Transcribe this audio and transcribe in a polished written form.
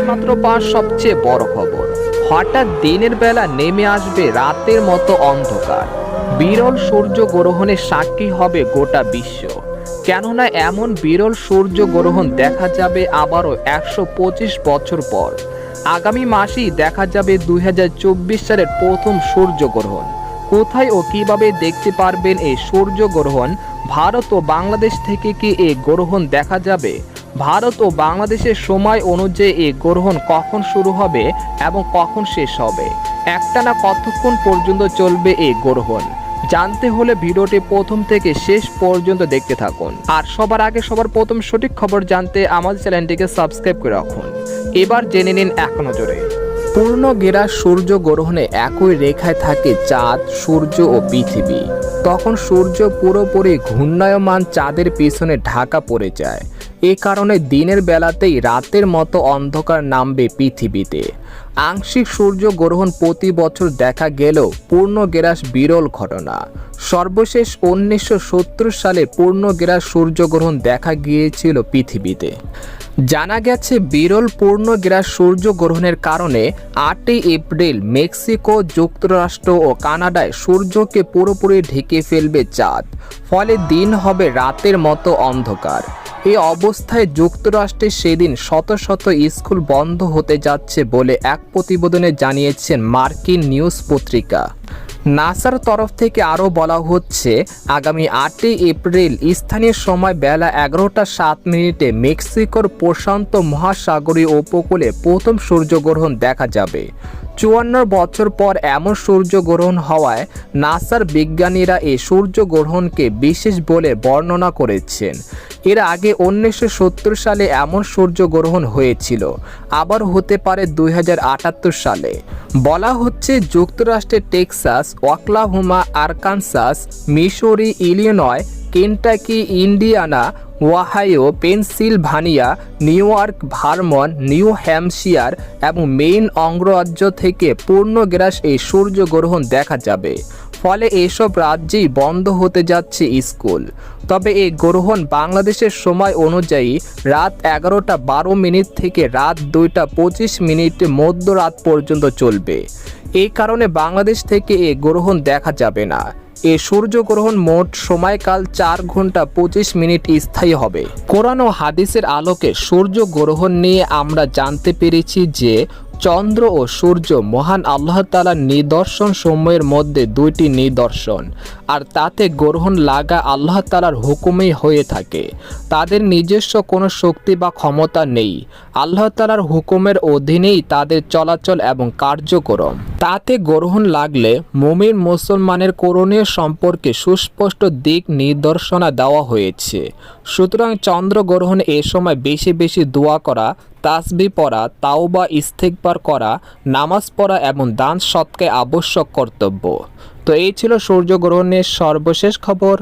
মাত্র পাঁচ সবচেয়ে বড় খবর। হঠাৎ দিনের বেলা নেমে আসবে রাতের মতো অন্ধকার। বিরল সূর্যগ্রহণের সাক্ষী হবে গোটা বিশ্ব। কেননা এমন বিরল সূর্যগ্রহণ দেখা যাবে আবারও 125 বছর পর। আগামী মাসেই দেখা যাবে 2024 সালের প্রথম সূর্যগ্রহণ। কোথায় ও কিভাবে দেখতে পারবেন এই সূর্যগ্রহণ? ভারত ও বাংলাদেশ থেকে কি এই গ্রহণ দেখা যাবে? ভারত ও বাংলাদেশের সময় অনুযায়ী এই গ্রহণ কখন শুরু হবে এবং কখন শেষ হবে? একটানা কতক্ষণ পর্যন্ত চলবে এই গ্রহণ? জানতে হলে ভিডিওটি প্রথম থেকে শেষ পর্যন্ত দেখতে থাকুন। আর সবার আগে সবার প্রথম সঠিক খবর জানতে আমাদের চ্যানেলটিকে সাবস্ক্রাইব করে রাখুন। এবার জেনে নিন এক নজরে। পূর্ণ ঘেরা সূর্যগ্রহণে একই রেখায় থাকে চাঁদ, সূর্য ও পৃথিবী। তখন সূর্য পুরোপুরি ঘূর্ণায়মান চাঁদের পিছনে ঢাকা পড়ে যায়। এ কারণে দিনের বেলাতেই রাতের মতো অন্ধকার নামবে পৃথিবীতে। আংশিক সূর্যগ্রহণ প্রতি বছর দেখা গেলেও পূর্ণগ্রাস বিরল ঘটনা। সর্বশেষ 1970 সালে পূর্ণগ্রাস সূর্যগ্রহণ দেখা গিয়েছিল পৃথিবীতে। জানা গেছে বিরল পূর্ণগ্রাস সূর্যগ্রহণের কারণে 8 এপ্রিল মেক্সিকো, যুক্তরাষ্ট্র ও কানাডায় সূর্যকে পুরোপুরি ঢেকে ফেলবে চাঁদ। ফলে দিন হবে রাতের মতো অন্ধকার। এই অবস্থায় যুক্তরাষ্ট্রে সেদিন শত শত স্কুল বন্ধ হতে যাচ্ছে বলে এক প্রতিবেদনে জানিয়েছেন মার্কিন নিউজ পত্রিকা। নাসার তরফ থেকে আরও বলা হচ্ছে, আগামী 8 এপ্রিল স্থানীয় সময় বেলা 11টা 7 মেক্সিকোর প্রশান্ত মহাসাগরীয় উপকূলে প্রথম সূর্যগ্রহণ দেখা যাবে। 54 বছর পর এমন সূর্যগ্রহণ হওয়ায় নাসার বিজ্ঞানীরা এই সূর্যগ্রহণকে বিশেষ বলে বর্ণনা করেছেন। এর আগে 1970 সালে এমন সূর্যগ্রহণ হয়েছিল, আবার হতে পারে 2078 সালে। বলা হচ্ছে যুক্তরাষ্ট্রের Texas, Oklahoma, Arkansas, Missouri, Illinois, Kentucky, Indiana, Ohio, Pennsylvania, new York, Vermont, new Hampshire এবং মেইন অঙ্গরাজ্য থেকে পূর্ণগ্রাস এই সূর্যগ্রহণ দেখা যাবে। ফলে এসব রাজ্যেই বন্ধ হতে যাচ্ছে স্কুল। তবে এই গ্রহণ বাংলাদেশের সময় অনুযায়ী রাত 11টা 12 থেকে রাত 2টা 25 মধ্যরাত পর্যন্ত চলবে। এই কারণে বাংলাদেশ থেকে এই গ্রহণ দেখা যাবে না। এই সূর্যগ্রহণ মোট সময়কাল 4 ঘন্টা 25 মিনিট স্থায়ী হবে। কোরআন ও হাদিসের আলোকে সূর্যগ্রহণ নিয়ে আমরা জানতে পেরেছি যে চন্দ্র ও সূর্য মহান আল্লাহ তাআলার নিদর্শন সমূহের মধ্যে 2টি নিদর্শন, আর তাতে গ্রহণ লাগা আল্লাহ তাআলার হুকুমেই হয়ে থাকে। তাদের নিজস্ব কোনো শক্তি বা ক্ষমতা নেই। আল্লাহ তাআলার হুকুমের অধীনেই তাদের চলাচল এবং কার্যক্রম। তাতে গ্রহণ লাগলে মুমিন মুসলমানের করণীয় সম্পর্কে সুস্পষ্ট দিক নির্দেশনা দেওয়া হয়েছে। সুতরাং চন্দ্রগ্রহণে এ সময় বেশি বেশি দোয়া করা, তাসবিহ পড়া, তাওবা ইস্তেগফার করা, নামাজ পড়া এবং দান সৎকার আবশ্যক কর্তব্য। তো এই ছিল সূর্যগ্রহণের সর্বশেষ খবর।